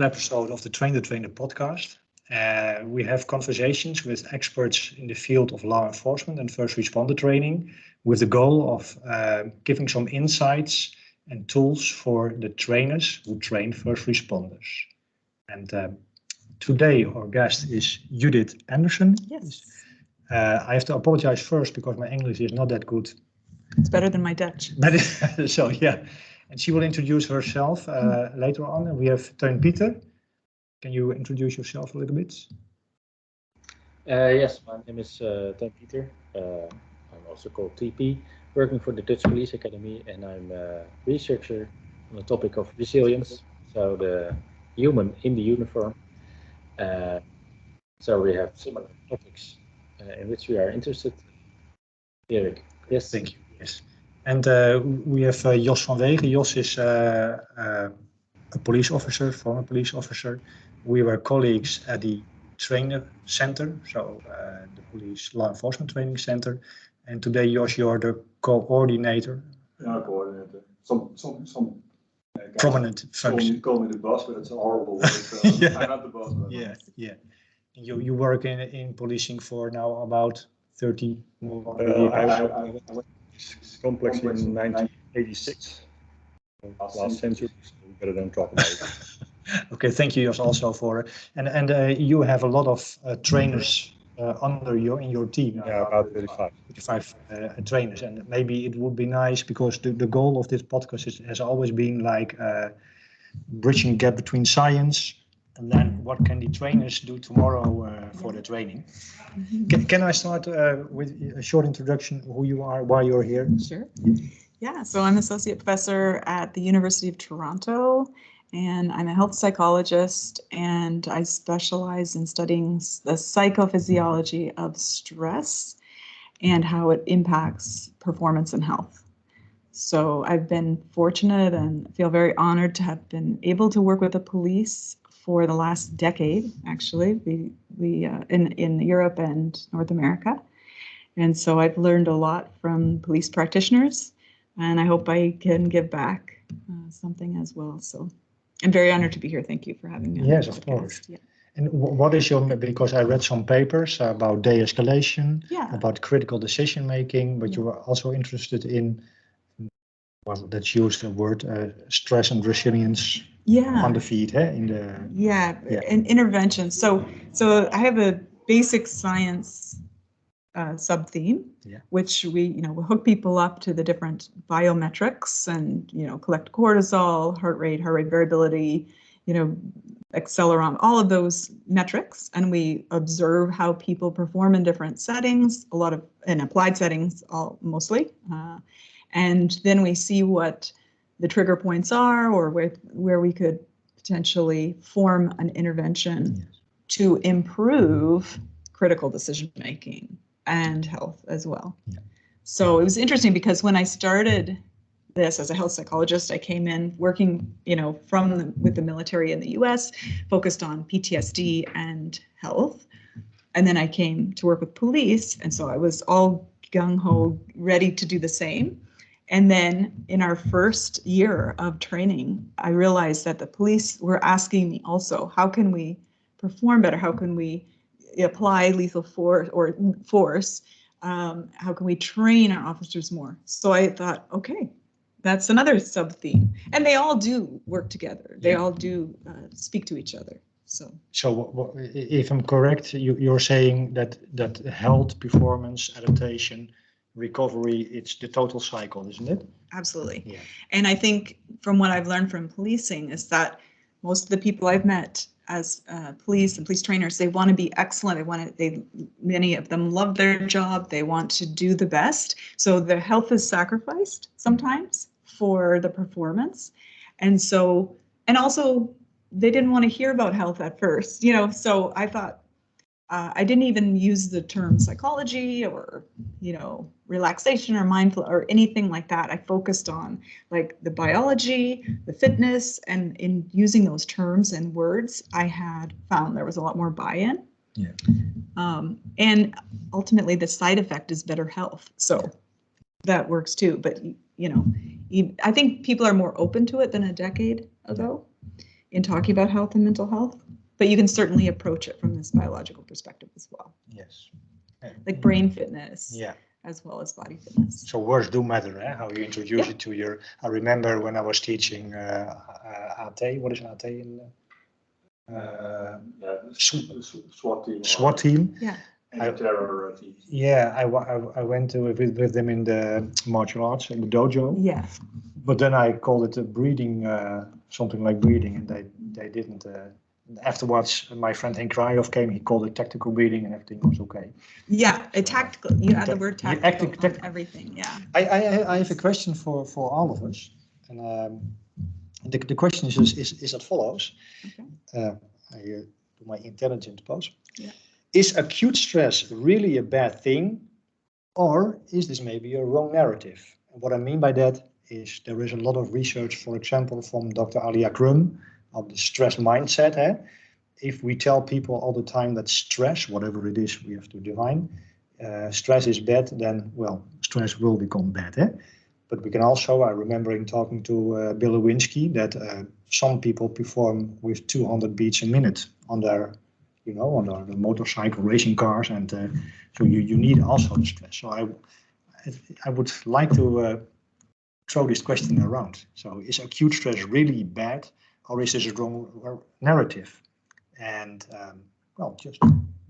episode of the Train the Trainer podcast. We have conversations with experts in the field of law enforcement and first responder training with the goal of giving some insights and tools for the trainers who train first responders. And today our guest is Judith Andersen. Yes. I have to apologize first because my English is not that good. It's better than my Dutch. But so yeah, and she will introduce herself later on. And we have Teun Pieter. Can you introduce yourself a little bit? Yes, my name is Teun Pieter. I'm also called TP, working for the Dutch Police Academy, and I'm a researcher on the topic of resilience, so the human in the uniform. So we have similar topics in which we are interested. Erik, yes. Thank you. Yes. And we have Jos van Wegen. Jos is a police officer, former police officer. We were colleagues at the trainer center, so the police law enforcement training center. And today, Jos, you're the coordinator. Yeah, coordinator. Some prominent function. Call me the boss, but it's a horrible word. So Yeah. I'm not the boss. But Yeah. You work in policing for now about 30 more I years. went to this complex in 1986. Last century, so we better don't talk about it. Okay, thank you, Jos, also for and you have a lot of trainers under in your team. Yeah, about 35. 35 trainers, and maybe it would be nice because the goal of this podcast has always been like bridging gap between science and then what can the trainers do tomorrow for the training. Can I start with a short introduction, who you are, why you're here? Sure. Yeah, so I'm associate professor at the University of Toronto, and I'm a health psychologist, and I specialize in studying the psychophysiology of stress and how it impacts performance and health. So I've been fortunate and feel very honored to have been able to work with the police for the last decade, actually, we in Europe and North America. And so I've learned a lot from police practitioners, and I hope I can give back something as well. So I'm very honored to be here. Thank you for having me. Yes, of course. Yeah. And what is your, because I read some papers about de-escalation, about critical decision making, but you are also interested in, well, let's use the word stress and resilience on the feet, in the and intervention. So I have a basic science sub-theme, which we hook people up to the different biometrics and collect cortisol, heart rate variability, acceleron, all of those metrics, and we observe how people perform in different settings, a lot of in applied settings, mostly, and then we see what the trigger points are, or where we could potentially form an intervention to improve critical decision making and health as well. So it was interesting because when I started this as a health psychologist, I came in working, with the military in the US, focused on PTSD and health. And then I came to work with police. And so I was all gung-ho, ready to do the same. And then in our first year of training, I realized that the police were asking me also, how can we perform better? How can we apply lethal force or force? How can we train our officers more? So I thought, okay, that's another sub-theme. And they all do work together. They all do speak to each other. So if I'm correct, you're saying that health, performance, adaptation, recovery, it's the total cycle, isn't it? Absolutely. Yeah. And I think from what I've learned from policing is that most of the people I've met as police and police trainers, they want to be excellent. Many of them love their job. They want to do the best. So their health is sacrificed sometimes for the performance. And also they didn't want to hear about health at first, so I thought, I didn't even use the term psychology or, relaxation or mindful or anything like that. I focused on like the biology, the fitness, and in using those terms and words, I had found there was a lot more buy-in. And ultimately the side effect is better health. So that works too. But, I think people are more open to it than a decade ago. in talking about health and mental health, but you can certainly approach it from this biological perspective as well. Yes. Like brain fitness. Yeah. As well as body fitness. So words do matter, eh? How you introduce it to your. I remember when I was teaching AT. What is AT in? SWAT team. SWAT team. Yeah. Terror team. Yeah, I went to with them in the martial arts in the dojo. Yeah. But then I called it a breathing, something like breathing, and they didn't. Afterwards, my friend Henk Krajov came. He called it tactical breathing, and everything was okay. Yeah, a tactical. You add the word tactical on everything. Yeah. I have a question for all of us, and the question is as follows. Okay. I do my intelligent pose. Yeah. Is acute stress really a bad thing, or is this maybe a wrong narrative? And what I mean by that is there is a lot of research, for example, from Dr. Alia Crum of the stress mindset. Eh? If we tell people all the time that stress, whatever it is, we have to define, stress is bad, then, well, stress will become bad. Eh? But we can also, I remember in talking to Bill Lewinsky, that some people perform with 200 beats a minute on their, on the motorcycle racing cars. And so you need also the stress. So I would like to throw this question around. So is acute stress really bad, or is this a wrong narrative? And well, just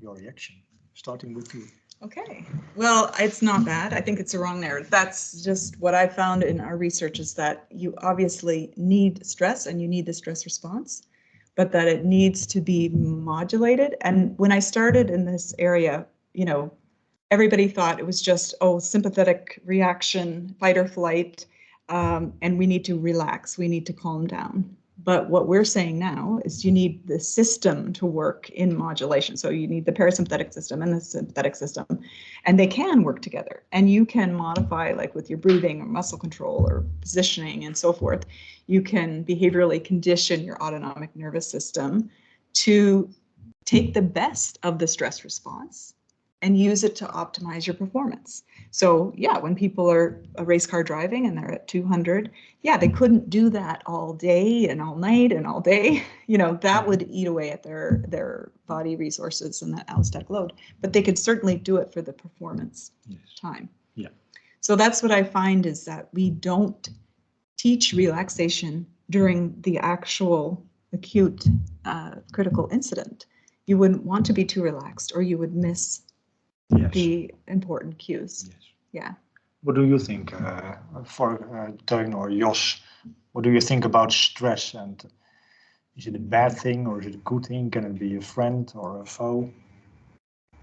your reaction, starting with you. Okay, well, it's not bad. I think it's a wrong narrative. That's just what I found in our research, is that you obviously need stress and you need the stress response, but that it needs to be modulated. And when I started in this area, everybody thought it was just, sympathetic reaction, fight or flight, and we need to relax, we need to calm down. But what we're saying now is you need the system to work in modulation. So you need the parasympathetic system and the sympathetic system, and they can work together. And you can modify, like with your breathing or muscle control or positioning and so forth. You can behaviorally condition your autonomic nervous system to take the best of the stress response and use it to optimize your performance. So yeah, when people are a race car driving and they're at 200, yeah, they couldn't do that all day and all night and all day. That would eat away at their body resources and that allostatic load. But they could certainly do it for the performance time. Yeah. So that's what I find, is that we don't teach relaxation during the actual acute critical incident. You wouldn't want to be too relaxed, or you would miss the important cues. Yes. Yeah. What do you think, for Teun or Jos? What do you think about stress? And is it a bad thing or is it a good thing? Can it be a friend or a foe?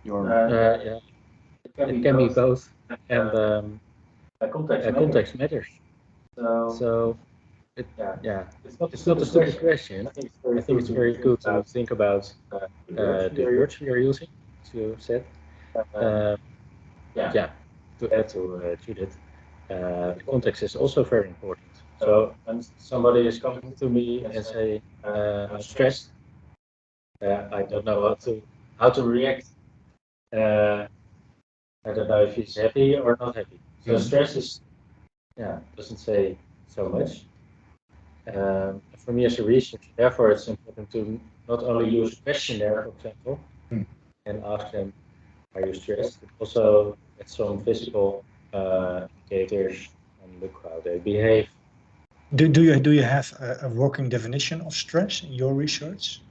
Yeah, it can be both, and context matters. So it's not a stupid question. I think it's very good to think about the words we are using, as you said. To add to Judith, the context is also very important. So when somebody is coming to me and say, I'm stressed, I don't know how to react. I don't know if he's happy or not happy. So stress is, doesn't say so much. For me as a researcher, therefore it's important to not only use a questionnaire, for example, and ask them, are you stressed? But also at some physical indicators and look how they behave. Do you have a working definition of stress in your research?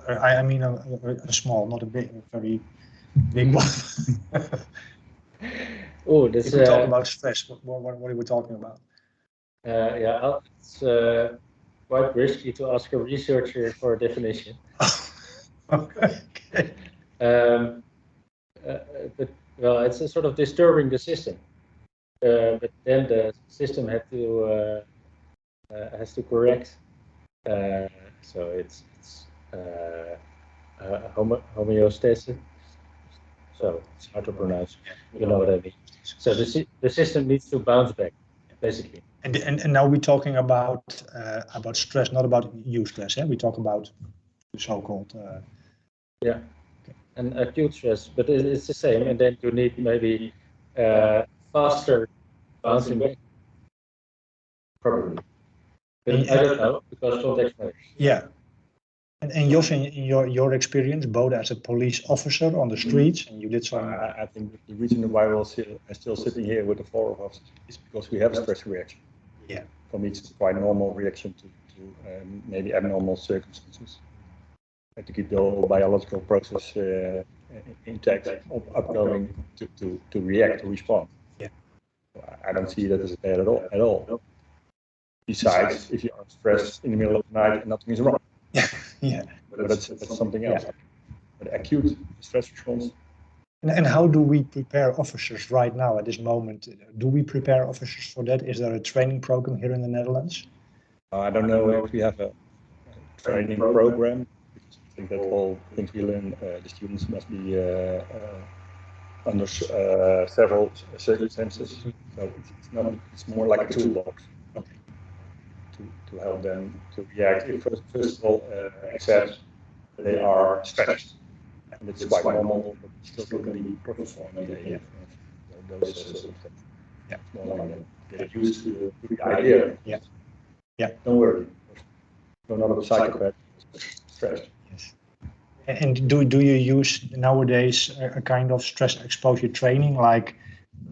I mean a small, not a big, a very big one. If we talk about stress, what are we talking about? It's quite risky to ask a researcher for a definition. Okay. But it's a sort of disturbing the system. But then the system has to correct. So it's homeostasis. So it's hard to pronounce. You know what I mean. So the system needs to bounce back, basically. And now we're talking about stress, not about eustress. We're talking about the so-called. And acute stress, but it's the same. And then you need maybe faster bouncing back, probably. But I don't know, because context matters. Yeah. And Jos, in your experience, both as a police officer on the streets, and you did some. I think the reason why we're still sitting here with the four of us is because we have a stress reaction. Yeah. For me, it's quite a normal reaction to maybe abnormal circumstances. And to keep the whole biological process intact, upgoing to react, to respond. Yeah. I don't see that as bad at all. Besides, if you are stressed in the middle of the night and nothing is wrong. Yeah. But that's something else. Yeah. But acute stress response. And how do we prepare officers right now at this moment? Do we prepare officers for that? Is there a training program here in the Netherlands? I don't know if we have a training program. I think that all things we learn, the students must be under several circumstances. So it's more like a toolbox to help them to react. First of all, accept that they are stressed. And it's quite normal, but still can be performing those circumstances. Yeah. It's more like get used to the idea. Yeah. Don't worry. You're not a psychopath. Stressed. Yes. And do you use nowadays a kind of stress exposure training, like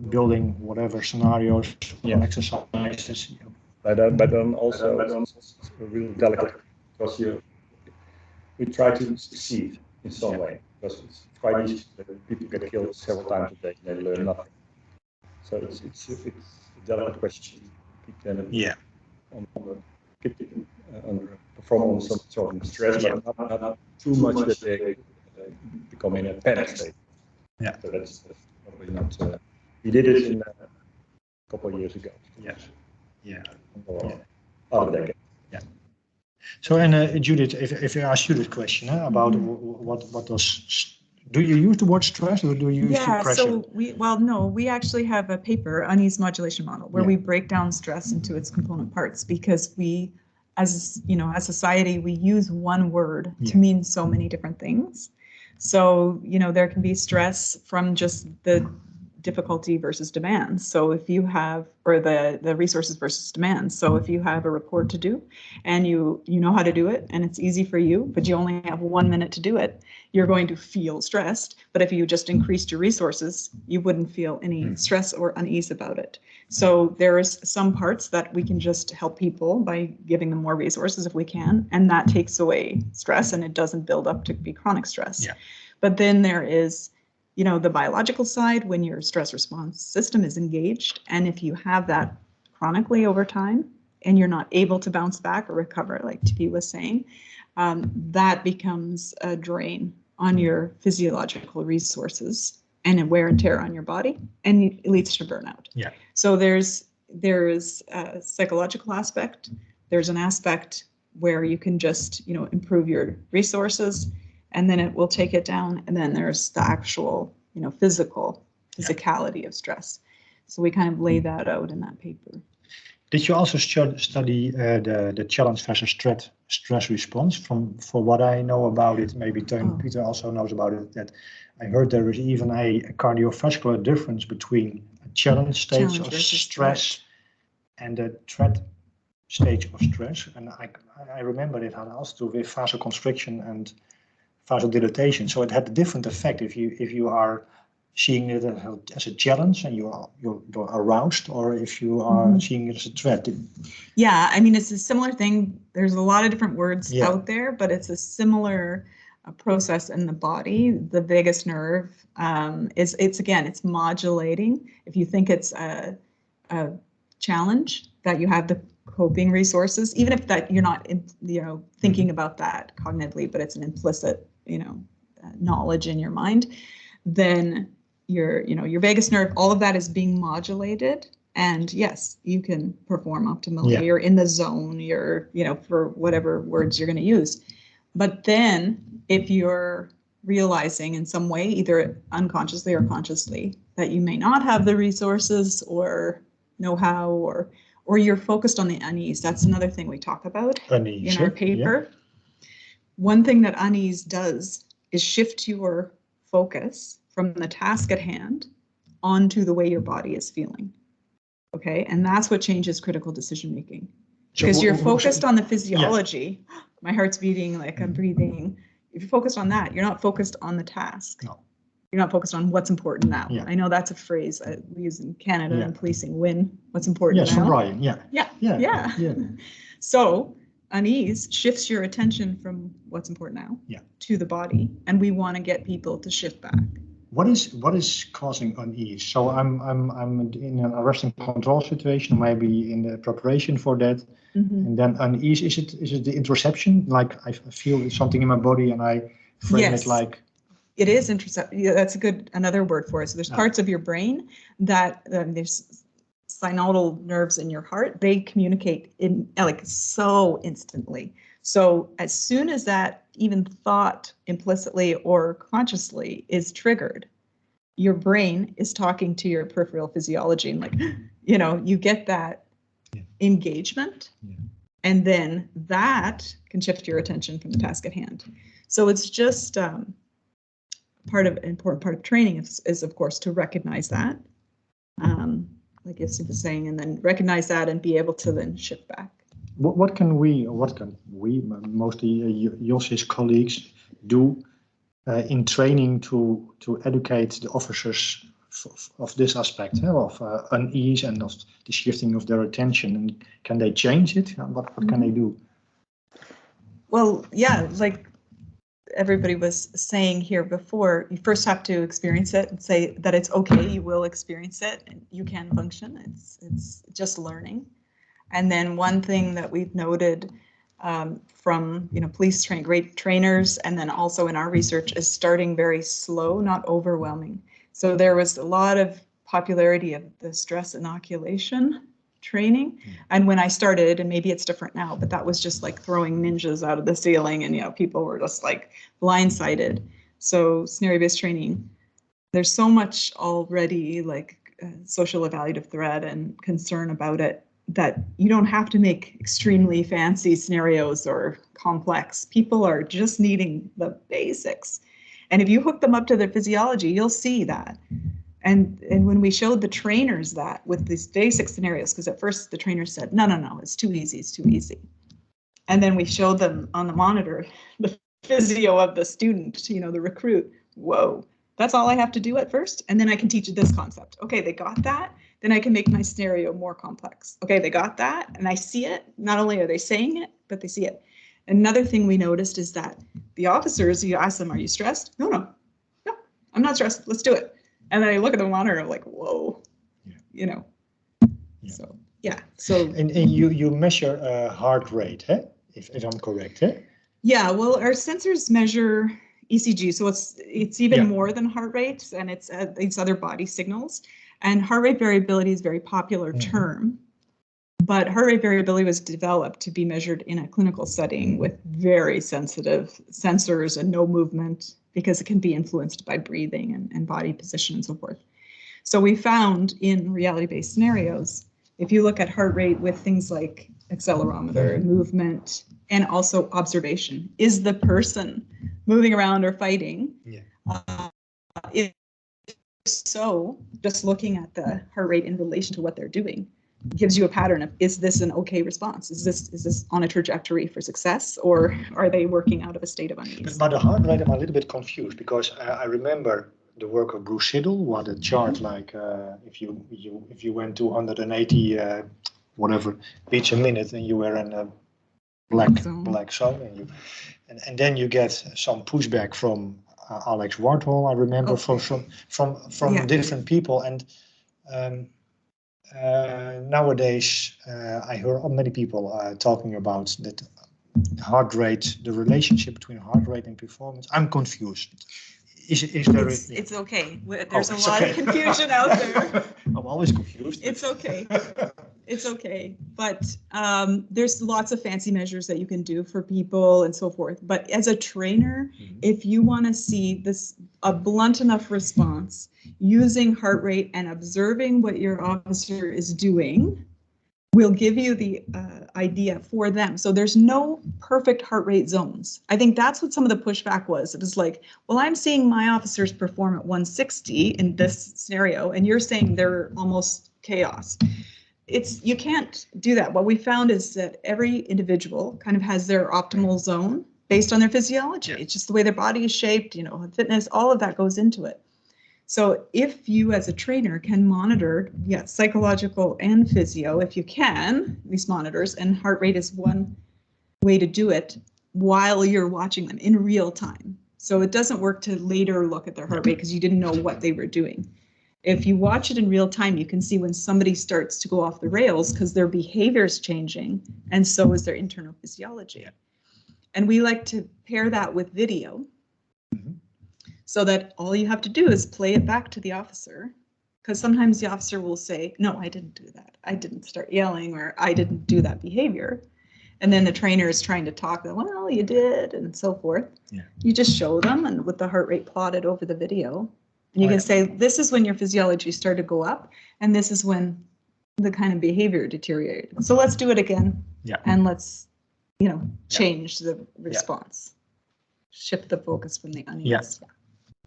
building whatever scenarios, exercises? But then also it's really delicate because we try to succeed in some way, because it's quite easy that people get killed several times a day and they learn nothing. So it's a delicate question. Keep them under performing some sort of stress, but not too much that they become in a panic state. Yeah. So that's probably not. We did it in a couple of years ago. Yes. Yeah. Other decade. Yeah. So, and Judith, if I ask you this question about what does, do you use the word stress or do you use the pressure? So we actually have a paper, unease modulation model, where we break down stress into its component parts, because we, as society, we use one word to mean so many different things. So, there can be stress from just the difficulty versus demands. So if you have, or the resources versus demands. So if you have a report to do and you know how to do it and it's easy for you, but you only have 1 minute to do it, you're going to feel stressed. But if you just increased your resources, you wouldn't feel any stress or unease about it. So there's some parts that we can just help people by giving them more resources if we can, and that takes away stress and it doesn't build up to be chronic stress. Yeah. But then there is the biological side, when your stress response system is engaged, and if you have that chronically over time and you're not able to bounce back or recover, like TP was saying, that becomes a drain on your physiological resources and a wear and tear on your body, and it leads to burnout. Yeah. So there is a psychological aspect. There's an aspect where you can just improve your resources, and then it will take it down. And then there's the actual, physicality of stress. So we kind of lay that out in that paper. Did you also study the challenge versus threat stress response? For what I know about it, maybe Teun Pieter also knows about it, that I heard there is even a cardiovascular difference between a challenge stage of stress and a threat stage of stress. And I remember it had also to do with vasoconstriction and vasodilatation. So it had a different effect if you are seeing it as a challenge and you're aroused, or if you are seeing it as a threat. Yeah, I mean, it's a similar thing. There's a lot of different words out there, but it's a similar process in the body. The vagus nerve it's modulating. If you think it's a challenge, that you have the coping resources, even if that you're not thinking about that cognitively, but it's an implicit knowledge in your mind, then your vagus nerve, all of that is being modulated, and yes, you can perform optimally. You're in the zone, you're for whatever words you're going to use. But then if you're realizing in some way, either unconsciously or consciously, that you may not have the resources or know-how, or you're focused on the unease. That's another thing we talk about in our paper. One thing that unease does is shift your focus from the task at hand onto the way your body is feeling. Okay, and that's what changes critical decision making. Because you're focused on the physiology. Yeah. My heart's beating, like I'm breathing. If you're focused on that, you're not focused on the task. No. You're not focused on what's important now. Yeah. I know that's a phrase we use in Canada in policing. What's important now? Yes, from Ryan. Yeah. So unease shifts your attention from what's important now to the body, and we want to get people to shift back. What is causing unease? So I'm in an arresting control situation, maybe in the preparation for that, and then unease. Is it the interoception? Like I feel something in my body, and I frame it like. It is interoception. Yeah, that's another word for it. So there's parts of your brain that there's synodal nerves in your heart. They communicate in like so instantly. So as soon as that even thought implicitly or consciously is triggered, your brain is talking to your peripheral physiology and like, you get that engagement, and then that can shift your attention from the task at hand. So it's just an important part of training is of course to recognize that, like Yossi was saying, and then recognize that and be able to then shift back. What can we, mostly Jossi's colleagues, do in training to educate the officers of this aspect of unease and of the shifting of their attention? And can they change it? What can they do? Well, yeah, like everybody was saying here before, you first have to experience it and say that it's okay, you will experience it, and you can function. It's just learning. And then one thing that we've noted from police great trainers, and then also in our research, is starting very slow, not overwhelming. So there was a lot of popularity of the stress inoculation training. And when I started, and maybe it's different now, but that was just like throwing ninjas out of the ceiling, and people were just like blindsided. So scenario-based training, there's so much already like social evaluative threat and concern about it, that you don't have to make extremely fancy scenarios or complex. People are just needing the basics. And if you hook them up to their physiology, you'll see that. And when we showed the trainers that with these basic scenarios, because at first the trainer said, no, it's too easy. And then we showed them on the monitor, the physio of the student, the recruit. Whoa, that's all I have to do at first? And then I can teach this concept. Okay, they got that. Then I can make my scenario more complex. Okay, they got that, and I see it. Not only are they saying it, but they see it. Another thing we noticed is that the officers, you ask them, are you stressed? No, I'm not stressed. Let's do it. And then I look at the monitor, I'm like, whoa, So, yeah. So. And you measure heart rate, if I'm correct, Yeah, well, our sensors measure ECG, so it's even more than heart rate, and it's these other body signals. And heart rate variability is a very popular term, but heart rate variability was developed to be measured in a clinical setting with very sensitive sensors and no movement, because it can be influenced by breathing and body position and so forth. So we found in reality-based scenarios, if you look at heart rate with things like accelerometer, movement, and also observation, is the person moving around or fighting? If so, just looking at the heart rate in relation to what they're doing gives you a pattern of, is this an okay response? Is this on a trajectory for success, or are they working out of a state of unease? But the heart rate, I'm a little bit confused, because I remember the work of Bruce Siddle, what a chart like if you went to 180 whatever beats a minute, and you were in a black zone, and then you get some pushback from Alex Warthol, I remember, from different people, and nowadays I hear many people talking about that heart rate, the relationship between heart rate and performance. I'm confused. It's okay. There's a lot of confusion out there. I'm always confused. It's okay. It's okay. But there's lots of fancy measures that you can do for people and so forth. But as a trainer, if you want to see a blunt enough response using heart rate and observing what your officer is doing, will give you the idea for them. So there's no perfect heart rate zones. I think that's what some of the pushback was. It was like, well, I'm seeing my officers perform at 160 in this scenario, and you're saying they're almost chaos. you can't do that. What we found is that every individual kind of has their optimal zone based on their physiology. It's just the way their body is shaped, you know, fitness, all of that goes into it. So if you as a trainer can monitor, psychological and physio, if you can, these monitors, and heart rate is one way to do it while you're watching them in real time. So it doesn't work to later look at their heart rate because you didn't know what they were doing. If you watch it in real time, you can see when somebody starts to go off the rails because their behavior is changing, and so is their internal physiology. Yeah. And we like to pair that with video, so that all you have to do is play it back to the officer, because sometimes the officer will say, no, I didn't do that. I didn't start yelling, or I didn't do that behavior. And then the trainer is trying to talk, well, you did, and so forth. Yeah. You just show them, and with the heart rate plotted over the video. And you can say, this is when your physiology started to go up, and this is when the kind of behavior deteriorated. So let's do it again. Yeah. And let's, you know, change the response. Shift the focus from the unease. Yeah.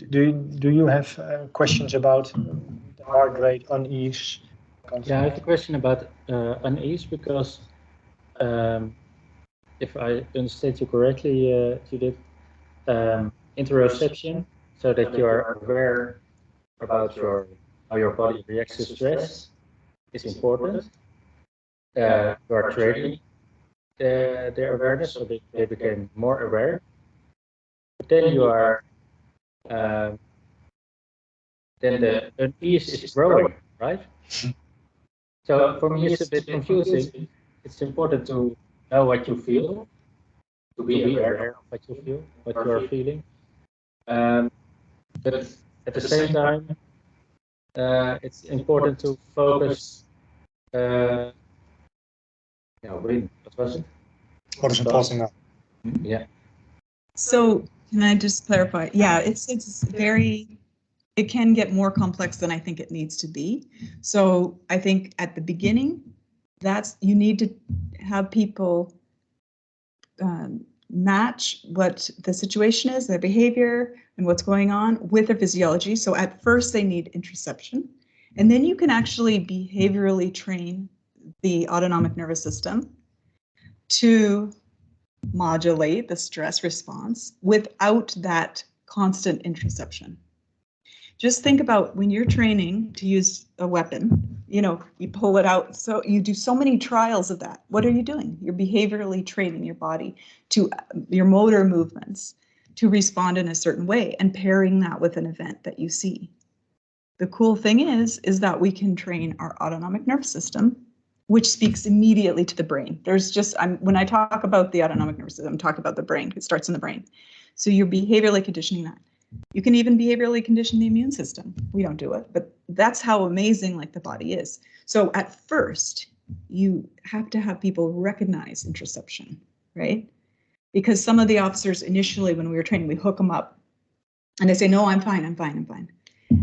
Do you have questions about the heart rate, unease? Yeah, I have a question about unease, because if I understand you correctly, Judith, interoception, so that you are aware about how your body reacts to stress, is important. You are training their awareness, so they became more aware. But then you are, then the unease is growing, right? So for me, it's a bit confusing. It's important to know what you feel, to be aware of what you feel, what you are feeling. But at the same time, it's important to focus. What was it? What is important now? Yeah. So can I just clarify? Yeah, it's very, it can get more complex than I think it needs to be. So I think at the beginning, you need to have people match what the situation is, their behavior, and what's going on with their physiology. So at first they need interoception, and then you can actually behaviorally train the autonomic nervous system to modulate the stress response without that constant interoception. Just think about when you're training to use a weapon, you know, you pull it out. So you do so many trials of that. What are you doing? You're behaviorally training your body to your motor movements to respond in a certain way, and pairing that with an event that you see. The cool thing is that we can train our autonomic nervous system, which speaks immediately to the brain. There's just, when I talk about the autonomic nervous system, I'm talking about the brain. It starts in the brain. So you're behaviorally conditioning that. You can even behaviorally condition the immune system. We don't do it, but that's how amazing like the body is. So at first, you have to have people recognize interoception, right? Because some of the officers initially, when we were training, we hook them up and they say, no, I'm fine, I'm fine, I'm fine.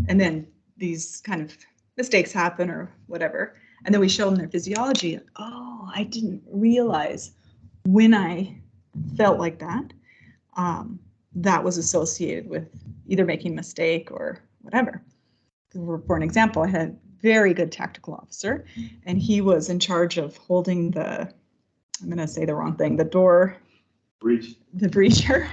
And then these kind of mistakes happen or whatever. And then we show them their physiology. Oh, I didn't realize when I felt like that, that was associated with either making a mistake or whatever. For an example, I had a very good tactical officer, and he was in charge of holding the, I'm going to say the wrong thing, the door, the breacher,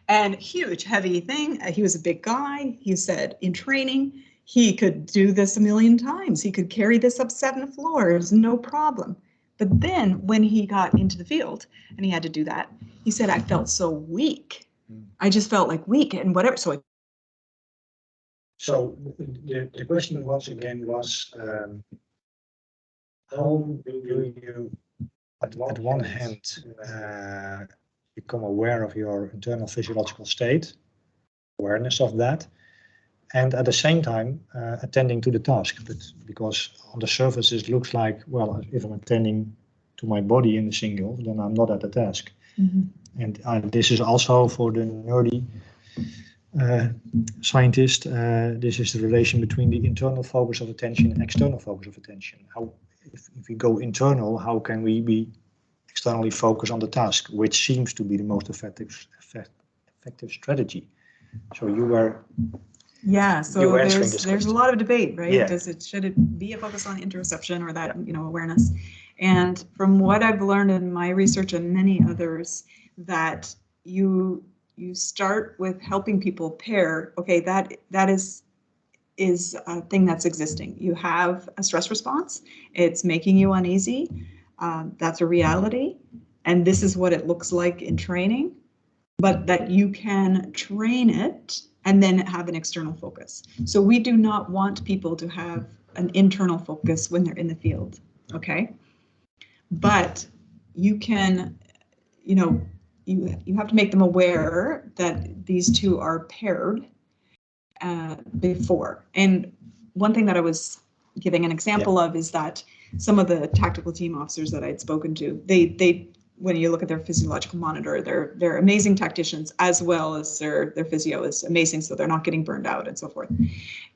and huge, heavy thing. He was a big guy. He said in training, he could do this 1,000,000 times. He could carry this up 7 floors, no problem. But then when he got into the field and he had to do that, he said, I felt so weak. I just felt like weak and whatever. So the question once again was, how do you, at one hand, become aware of your internal physiological state, awareness of that, and at the same time attending to the task? But because on the surface it looks like, well, if I'm attending to my body in a single, then I'm not at the task. And this is also for the nerdy scientist, this is the relation between the internal focus of attention and external focus of attention. How, if we go internal, how can we be externally focused on the task, which seems to be the most effective strategy? So you were Yeah, so you answering this there's a question. lot of debate, right? Yeah. Should it be a focus on interoception or that awareness? And from what I've learned in my research and many others, that you start with helping people pair. Okay, that is a thing that's existing. You have a stress response. It's making you uneasy. That's a reality, and this is what it looks like in training. But that you can train it and then have an external focus. So we do not want people to have an internal focus when they're in the field, okay? But you can, you have to make them aware that these two are paired before. And one thing that I was giving an example of is that some of the tactical team officers that I'd spoken to, they when you look at their physiological monitor, they're amazing tacticians, as well as their physio is amazing, so they're not getting burned out and so forth.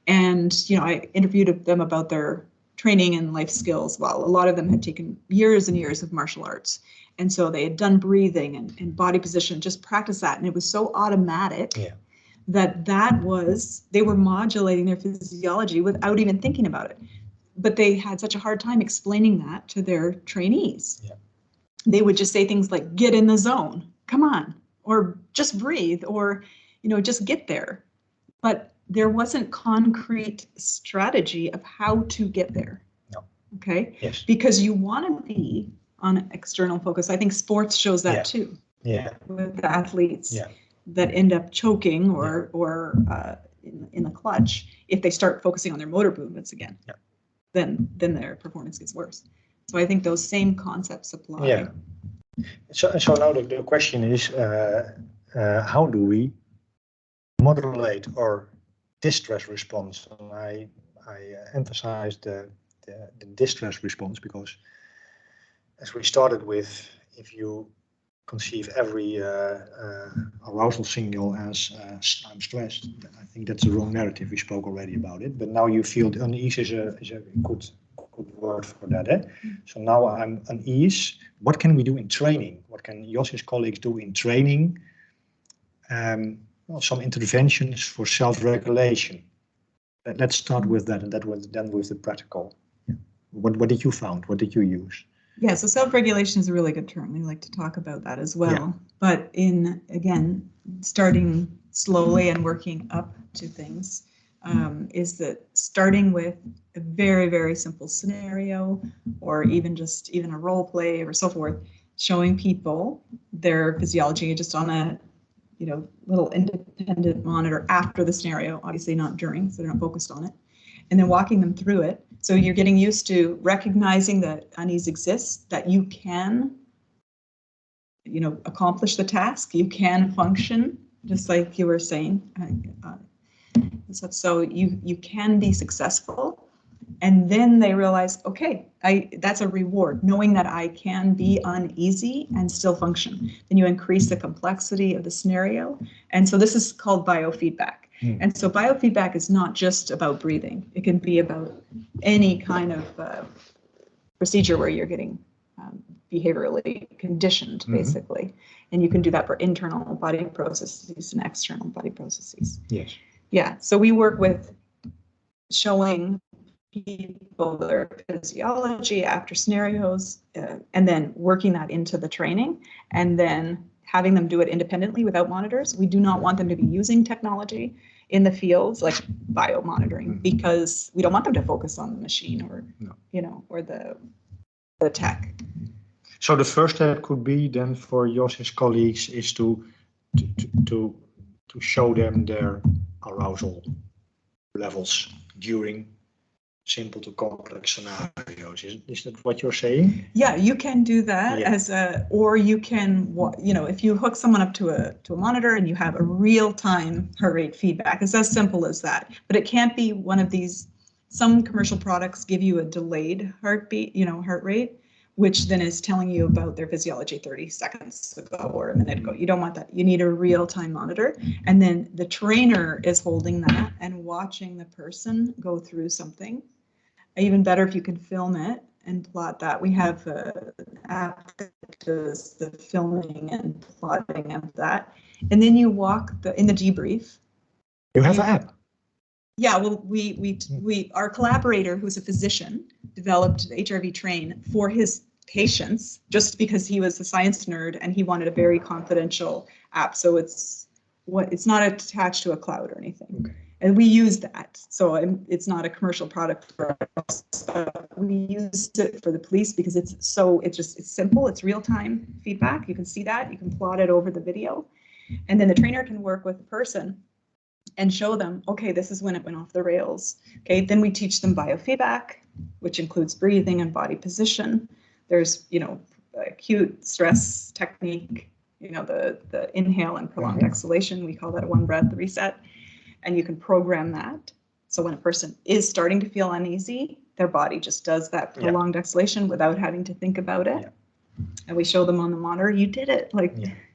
And I interviewed them about their training and life skills. Well, a lot of them had taken years and years of martial arts, and so they had done breathing and body position, just practice that, and it was so automatic that they were modulating their physiology without even thinking about it. But they had such a hard time explaining that to their trainees. They would just say things like, get in the zone, come on, or just breathe, or, just get there. But there wasn't concrete strategy of how to get there. No. Okay? Yes. Because you want to be on external focus. I think sports shows that too. Yeah. With the athletes that end up choking or in the clutch, if they start focusing on their motor movements again, then their performance gets worse. So I think those same concepts apply. Yeah. So now the question is, how do we modulate our distress response? And I emphasize the distress response because, as we started with, if you conceive every arousal signal as I'm stressed, I think that's the wrong narrative. We spoke already about it, but now you feel unease is a good word for that. So now I'm unease. What can we do in training? What can Jos's colleagues do in training? Some interventions for self-regulation. Let's start with that, and then with the practical. What did you found? What did you use? Yeah, so self-regulation is a really good term. We like to talk about that as well. But again, starting slowly and working up to things, is that starting with a very, very simple scenario, or even a role play or so forth, showing people their physiology just on a little independent monitor after the scenario, obviously not during, so they're not focused on it, and then walking them through it. So you're getting used to recognizing that unease exists, that you can, accomplish the task, you can function, just like you were saying. So you can be successful, and then they realize, okay, that's a reward, knowing that I can be uneasy and still function. Then you increase the complexity of the scenario, and so this is called biofeedback. And so biofeedback is not just about breathing. It can be about any kind of procedure where you're getting behaviorally conditioned, basically. And you can do that for internal body processes and external body processes. Yes. Yeah, so we work with showing people their physiology after scenarios, and then working that into the training, and then having them do it independently without monitors. We do not want them to be using technology in the fields like biomonitoring, because we don't want them to focus on the machine or or the tech. So the first step could be then for Jos's colleagues is to show them their arousal levels during simple to complex scenarios. Is that what you're saying? Yeah, you can do that or you can, if you hook someone up to a monitor and you have a real-time heart rate feedback, it's as simple as that. But it can't be one of these. Some commercial products give you a delayed heartbeat, heart rate, which then is telling you about their physiology 30 seconds ago or a minute ago. You don't want that. You need a real-time monitor. And then the trainer is holding that and watching the person go through something. Even better if you can film it and plot that. We have an app that does the filming and plotting of that. And then you walk in the debrief. You have an app? Yeah, well, we our collaborator, who's a physician, developed the HRV Train for his patients just because he was a science nerd and he wanted a very confidential app. So it's not attached to a cloud or anything. Okay. And we use that. So it's not a commercial product for us. We use it for the police because it's simple. It's real-time feedback. You can see that. You can plot it over the video. And then the trainer can work with the person and show them, okay, this is when it went off the rails. Okay, then we teach them biofeedback, which includes breathing and body position. There's, acute stress technique, the inhale and prolonged exhalation. We call that a 1 breath reset. And you can program that. So when a person is starting to feel uneasy, their body just does that prolonged exhalation without having to think about it. Yeah. And we show them on the monitor, you did it.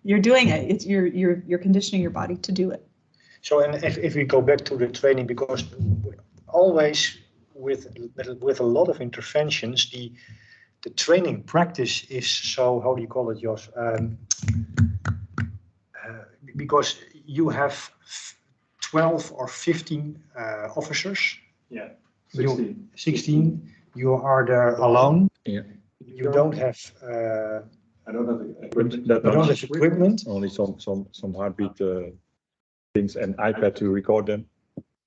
You're doing it. It's you're conditioning your body to do it. So, and if we go back to the training, because always with a lot of interventions, the training practice is so, how do you call it, Jos? Because you have 12 or 15 officers. Yeah, 16. You are there alone. Yeah. You don't have. I don't have equipment. You don't have equipment. Only some heartbeat things and iPad to record them.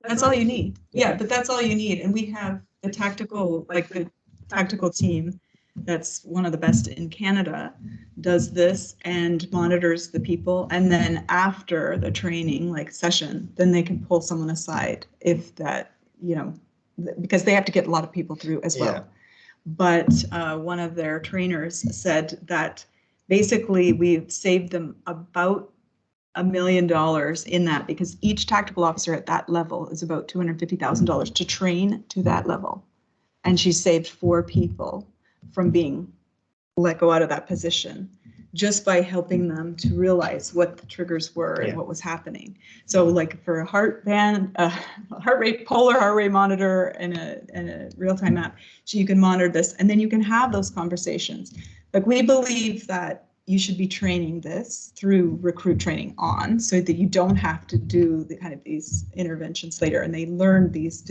That's all you need. Yeah, but that's all you need. And we have the tactical team that's one of the best in Canada does this and monitors the people. And then after the training session, then they can pull someone aside if that, because they have to get a lot of people through as well. Yeah. But one of their trainers said that basically we've saved them about $1 million in that, because each tactical officer at that level is about $250,000 to train to that level. And she saved 4 people from being let go out of that position just by helping them to realize what the triggers were and what was happening. So for a heart rate, polar heart rate monitor and a real-time app, so you can monitor this and then you can have those conversations. We believe that you should be training this through recruit training on, so that you don't have to do these interventions later, and they learn these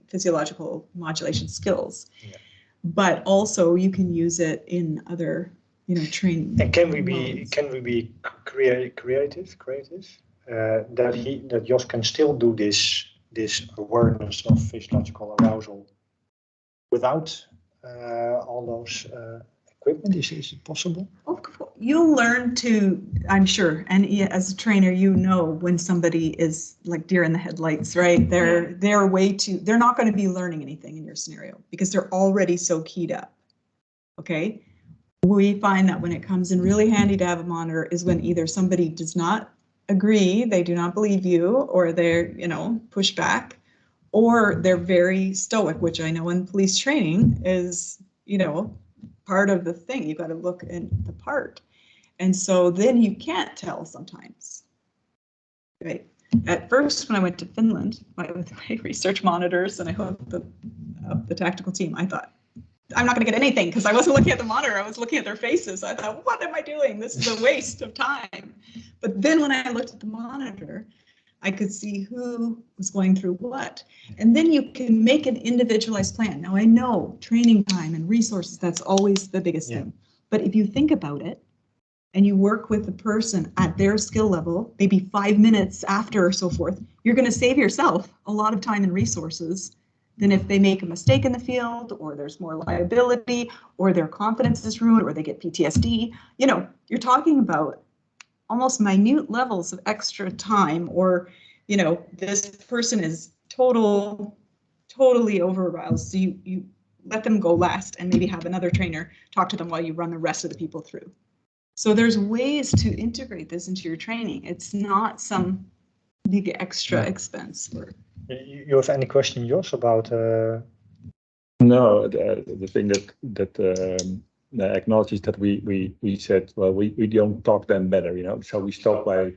physiological modulation skills. Yeah. But also you can use it in other, training. And can we be creative? That Jos can still do this awareness of physiological arousal without all those equipment? Is it possible? You'll learn to, I'm sure, and as a trainer, when somebody is deer in the headlights, right? They're not going to be learning anything in your scenario because they're already so keyed up. Okay. We find that when it comes in really handy to have a monitor is when either somebody does not agree, they do not believe you, or they're, push back, or they're very stoic, which I know in police training is, part of the thing. You've got to look in the part. And so then you can't tell sometimes. Right. At first, when I went to Finland with my research monitors and I hooked the tactical team, I thought, I'm not going to get anything because I wasn't looking at the monitor. I was looking at their faces. I thought, what am I doing? This is a waste of time. But then when I looked at the monitor, I could see who was going through what. And then you can make an individualized plan. Now, I know training time and resources, that's always the biggest thing. But if you think about it and you work with the person at their skill level, maybe 5 minutes after or so forth, you're going to save yourself a lot of time and resources than if they make a mistake in the field, or there's more liability, or their confidence is ruined, or they get PTSD. You're talking about almost minute levels of extra time, or, this person is totally over-aroused. So you let them go last and maybe have another trainer talk to them while you run the rest of the people through. So there's ways to integrate this into your training. It's not some big extra expense. You have any question, Jos, about? No, the thing that acknowledges that we said, well, we don't talk them better, so we stop by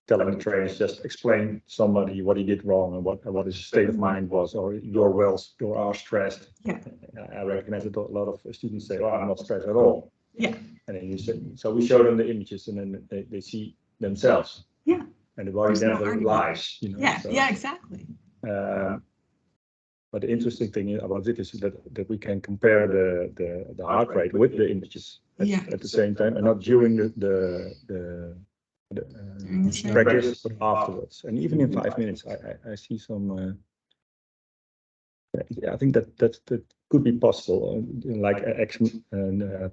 telling the trainers, just explain somebody what he did wrong and what his state of mind was, or you are stressed. Yeah. I recognize that a lot of students say, oh, I'm not stressed at all. Yeah. And then so we show them the images, and then they see themselves. Yeah. And the body never lies. Yeah. So. Yeah. Exactly. But the interesting thing about it is that we can compare the heart rate with the images at the same time, and not during the practice, but afterwards. And even in 5 minutes, I see some. I think that could be possible, like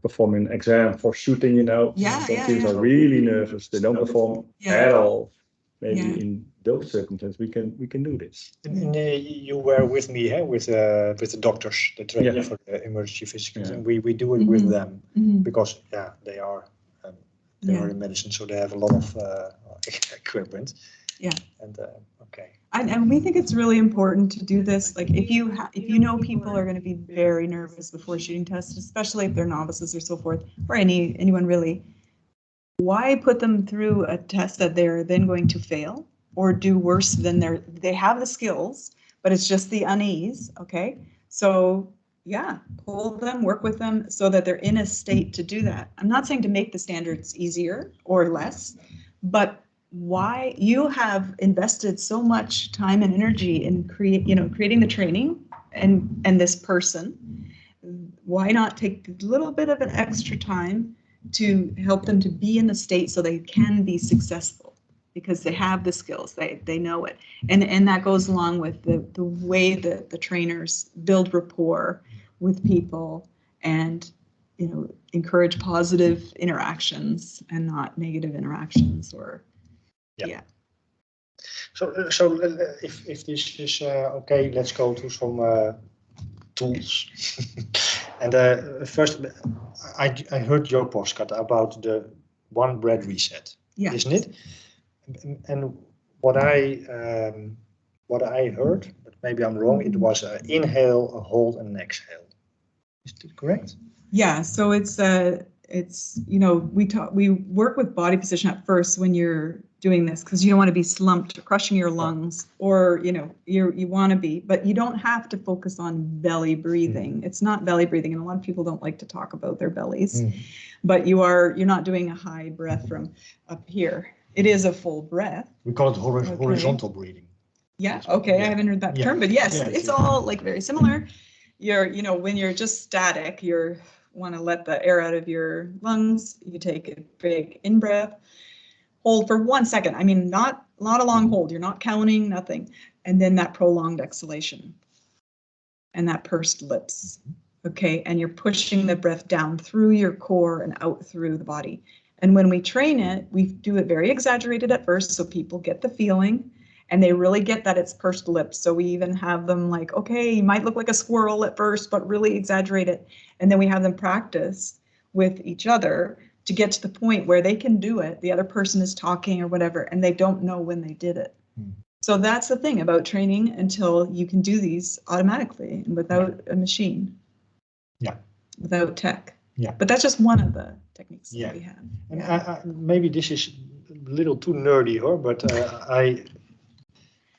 performing an exam for shooting. Some teams are really nervous; they don't perform at all. Maybe in those circumstances, we can do this. And you were with me, with the doctors, the trainer for the emergency physicians, and we do it with them because they are in medicine, so they have a lot of equipment. Yeah. And okay. And we think it's really important to do this. Like if you know people are going to be very nervous before shooting tests, especially if they're novices or so forth, or anyone really. Why put them through a test that they're then going to fail or do worse than they have the skills, but it's just the unease, okay? So pull them, work with them so that they're in a state to do that. I'm not saying to make the standards easier or less, but why you have invested so much time and energy in creating the training and this person, why not take a little bit of an extra time to help them to be in the state so they can be successful because they have the skills, they know it. And that goes along with the way that the trainers build rapport with people and encourage positive interactions and not negative interactions So if this is okay, let's go to some tools. And first, I heard your postcard about the one breath reset, isn't it? And what I heard, but maybe I'm wrong, it was an inhale, a hold, and an exhale. Is that correct? Yeah. So it's we work with body position at first when you're doing this because you don't want to be slumped or crushing your lungs, or you want to be, but you don't have to focus on belly breathing. It's not belly breathing, and a lot of people don't like to talk about their bellies, but you're not doing a high breath from up here. It is a full breath. We call it horizontal breathing. Yeah. Okay. I haven't heard that term, but yes, it's all like very similar. When you're just static, you want to let the air out of your lungs. You take a big in breath. Hold for 1 second. I mean, not a long hold. You're not counting, nothing. And then that prolonged exhalation and that pursed lips. Okay. And you're pushing the breath down through your core and out through the body. And when we train it, we do it very exaggerated at first so people get the feeling and they really get that it's pursed lips. So we even have them like, okay, you might look like a squirrel at first, but really exaggerate it. And then we have them practice with each other to get to the point where they can do it. The other person is talking or whatever, and they don't know when they did it. So that's the thing about training until you can do these automatically and without a machine. Yeah. Without tech. Yeah. But that's just one of the techniques that we have. And I, maybe this is a little too nerdy, but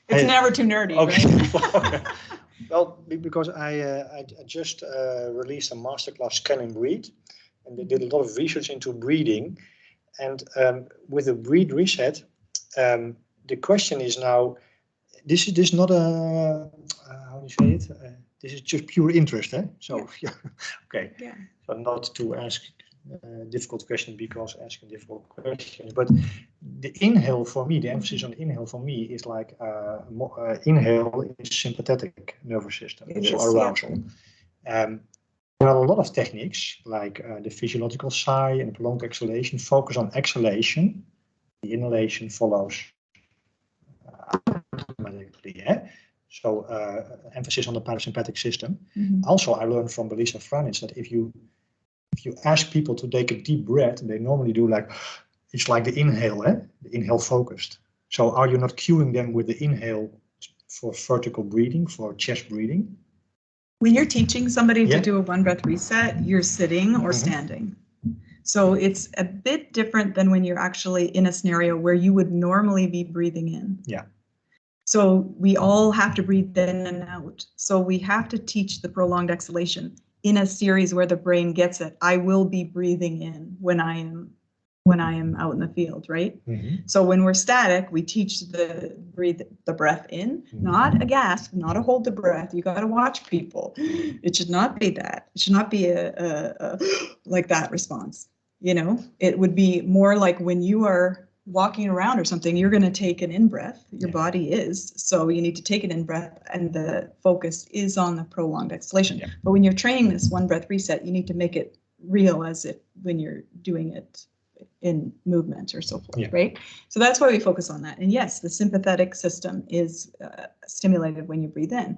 It's never too nerdy, right? Well, because I just released a masterclass, Scan and Breathe. And they did a lot of research into breathing, and with the breathe reset, the question is now: this is not a how do you say it? This is just pure interest, eh? So okay. Yeah. So not to ask difficult questions because asking difficult questions, but the inhale for me, the emphasis on the inhale for me is like inhale is sympathetic nervous system, so arousal. There are a lot of techniques like the physiological sigh and prolonged exhalation focus on exhalation. The inhalation follows automatically. So emphasis on the parasympathetic system. Also, I learned from Belisa Franitz that if you ask people to take a deep breath, they normally do it's like the inhale, the inhale focused. So are you not cueing them with the inhale for vertical breathing, for chest breathing? When you're teaching somebody to do a one breath reset, you're sitting or standing. So it's a bit different than when you're actually in a scenario where you would normally be breathing in. Yeah. So we all have to breathe in and out. So we have to teach the prolonged exhalation in a series where the brain gets it. I will be breathing in when I am when I am out in the field, right? So when we're static, we teach breathe the breath in, not a gasp, not a hold the breath. You got to watch people. It should not be that. It should not be a like that response. You know, it would be more like when you are walking around or something, you're going to take an in-breath. Your body is. So you need to take an in-breath, and the focus is on the prolonged exhalation. But when you're training this one breath reset, you need to make it real as if when you're doing it in movement or so forth, right? So that's why we focus on that. And yes, the sympathetic system is stimulated when you breathe in,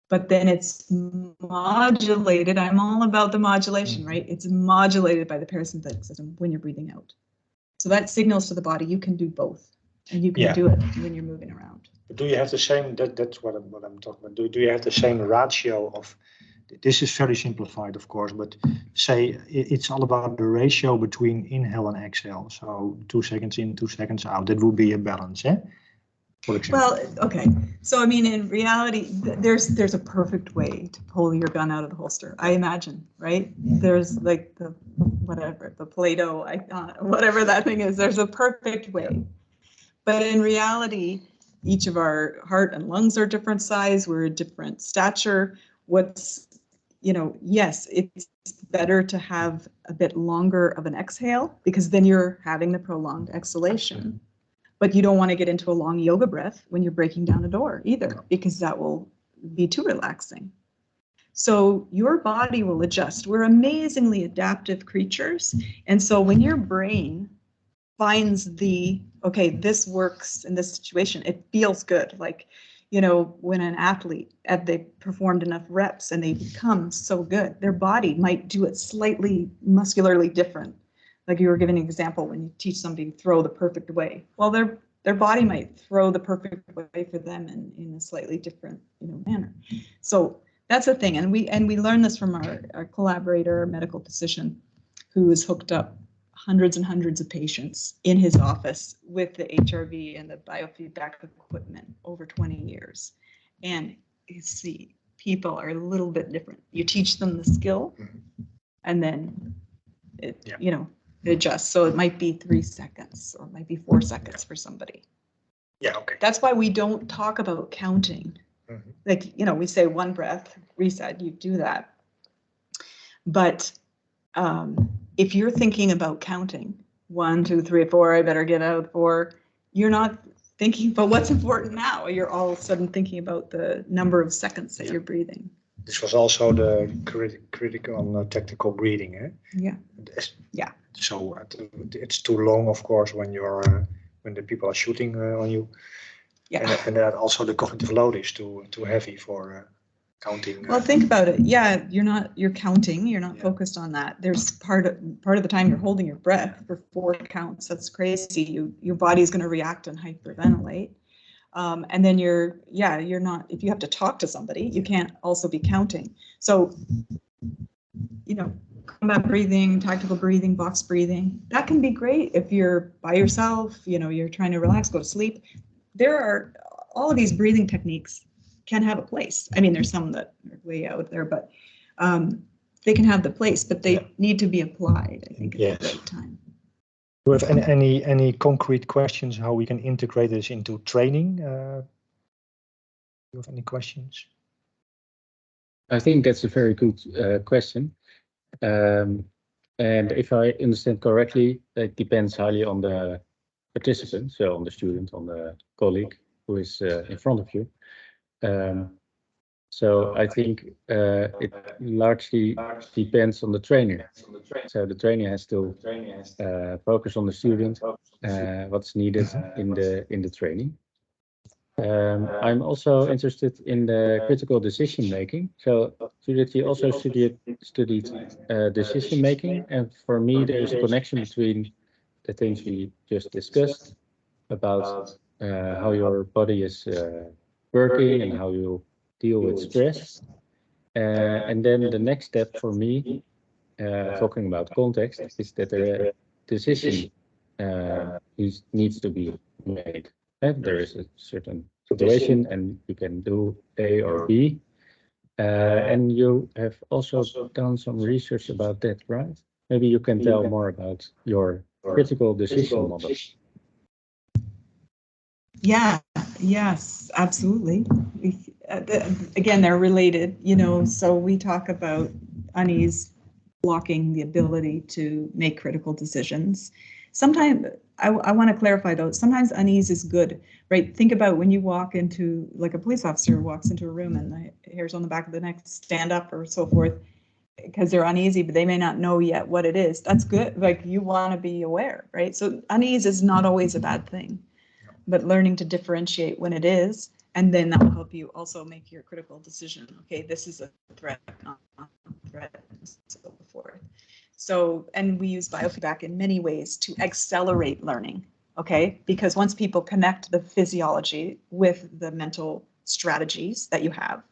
but then it's modulated. I'm all about the modulation, right? It's modulated by the parasympathetic system when you're breathing out. So that signals to the body you can do both, and you can do it when you're moving around. Do you have the same? That's what I'm talking about. Do you have the same ratio of? This is very simplified, of course, but say it's all about the ratio between inhale and exhale. So 2 seconds in, 2 seconds out. That would be a balance, eh? For example. Well, okay. So I mean, in reality, there's a perfect way to pull your gun out of the holster. I imagine, right? There's like the Play-Doh, whatever that thing is. There's a perfect way, but in reality, each of our heart and lungs are different size. We're a different stature. Yes, it's better to have a bit longer of an exhale because then you're having the prolonged exhalation. But you don't want to get into a long yoga breath when you're breaking down a door either, because that will be too relaxing. So your body will adjust. We're amazingly adaptive creatures. And so when your brain finds this works in this situation, it feels good. Like, when an athlete, they performed enough reps and they become so good, their body might do it slightly muscularly different. Like you were giving an example when you teach somebody to throw the perfect way. Well, their body might throw the perfect way for them in a slightly different, manner. So that's the thing. And we learned this from our collaborator, our medical physician, who is hooked up hundreds and hundreds of patients in his office with the HRV and the biofeedback equipment over 20 years. And you see, people are a little bit different. You teach them the skill, and then it adjusts. So it might be 3 seconds, or it might be 4 seconds for somebody. Yeah, okay. That's why we don't talk about counting. Like, we say one breath, reset, you do that. But if you're thinking about counting 1, 2, 3, 4, I better get out 4, you're not thinking about what's important now. You're all of a sudden thinking about the number of seconds that you're breathing. This was also the critical tactical breathing, eh? Yeah. So it's too long, of course, when the people are shooting on you. Yeah. And that also the cognitive load is too heavy for counting. Well, think about it. Yeah, you're counting. You're not focused on that. There's part of the time you're holding your breath for 4 counts. That's crazy. Your body's going to react and hyperventilate. And then you're not. If you have to talk to somebody, you can't also be counting. So, combat breathing, tactical breathing, box breathing, that can be great if you're by yourself. You're trying to relax, go to sleep. There are all of these breathing techniques can have a place. I mean, there's some that are way out there, but they can have the place, but they need to be applied, I think, at the right time. Do you have any concrete questions how we can integrate this into training? Do you have any questions? I think that's a very good question. And if I understand correctly, it depends highly on the participant, so on the student, on the colleague who is in front of you. So I think it largely depends on the trainer. So the trainer has to focus on the student, what's needed in the training. I'm also interested in the critical decision making. So Judith, you also studied decision making, and for me there's a connection between the things we just discussed about how your body is working and how you deal with stress. And then the next step for me, talking about context, is that a decision needs to be made. And there is a certain situation and you can do A or B. And you have also done some research about that, right? Maybe you can tell more about your critical decision model? Yeah, yes, absolutely. Again, they're related, you know, so we talk about unease blocking the ability to make critical decisions. Sometimes, I want to clarify though, sometimes unease is good, right? Think about when you walk into, like a police officer walks into a room and the hairs on the back of the neck stand up or so forth, because they're uneasy, but they may not know yet what it is. That's good. Like, you want to be aware, right? So unease is not always a bad thing, but learning to differentiate when it is, and then that will help you also make your critical decision. Okay, this is a threat, not a threat, and so forth. So, and we use biofeedback in many ways to accelerate learning, okay? Because once people connect the physiology with the mental strategies that you have,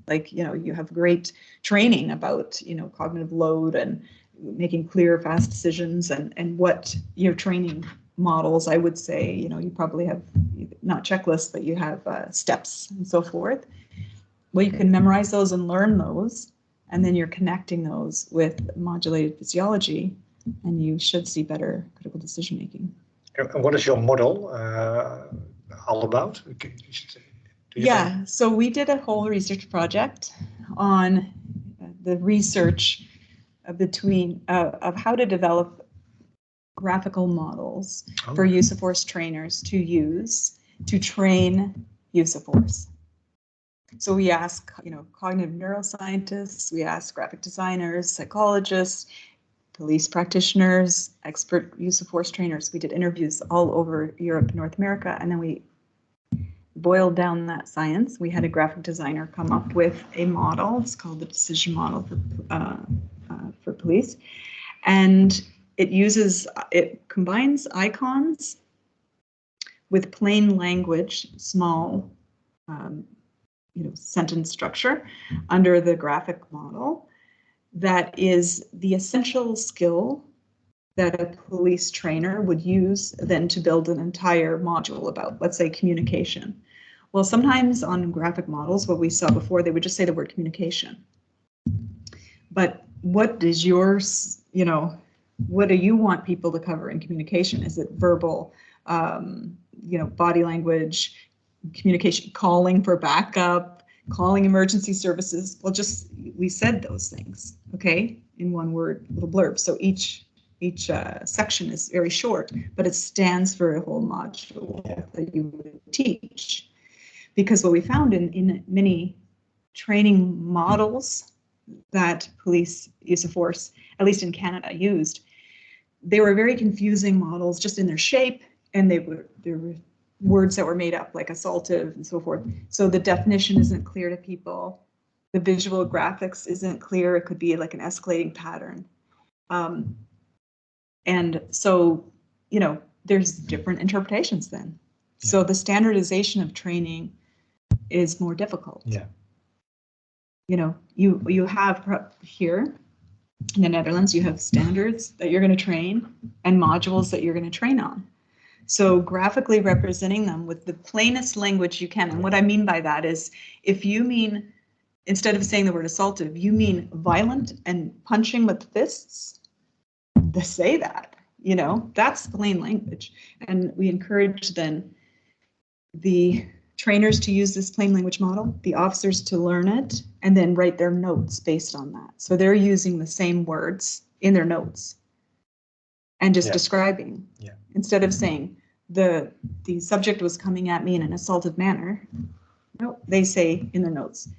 like, you know, you have great training about, you know, cognitive load and making clear, fast decisions, and what your training models, I would say, you know, you probably have not checklists, but you have steps and so forth. Well, you can memorize those and learn those, and then you're connecting those with modulated physiology, and you should see better critical decision making. And what is your model all about? Yeah, so we did a whole research project on the research between of how to develop graphical models for use of force trainers to use to train use of force. So we ask, you know, cognitive neuroscientists, we ask graphic designers, psychologists, police practitioners, expert use of force trainers. We did interviews all over Europe, North America, and then we boiled down that science. We had a graphic designer come up with a model. It's called the decision model for police, and it combines icons with plain language, small, you know, sentence structure under the graphic model. That is the essential skill that a police trainer would use then to build an entire module about, let's say, communication. Well, sometimes on graphic models, what we saw before, they would just say the word communication. But what is yours, you know, what do you want people to cover in communication? Is it verbal, you know, body language, communication, calling for backup, calling emergency services? Well, just, we said those things, okay, in one word, little blurb. So each section is very short, but it stands for a whole module that you would teach. Because what we found in many training models that police use of force, at least in Canada, used, they were very confusing models just in their shape, and there were words that were made up, like assaultive and so forth. So the definition isn't clear to people. The visual graphics isn't clear. It could be like an escalating pattern. And so, you know, there's different interpretations then. Yeah. So the standardization of training is more difficult. Yeah. You know, you have here in the Netherlands, you have standards that you're going to train and modules that you're going to train on. So graphically representing them with the plainest language you can. And what I mean by that is, if you mean, instead of saying the word assaultive, you mean violent and punching with fists, to say that, you know, that's plain language. And we encourage then the trainers to use this plain language model, the officers to learn it, and then write their notes based on that. So they're using the same words in their notes and just describing, instead of saying the subject was coming at me in an assaultive manner. No, they say in their notes,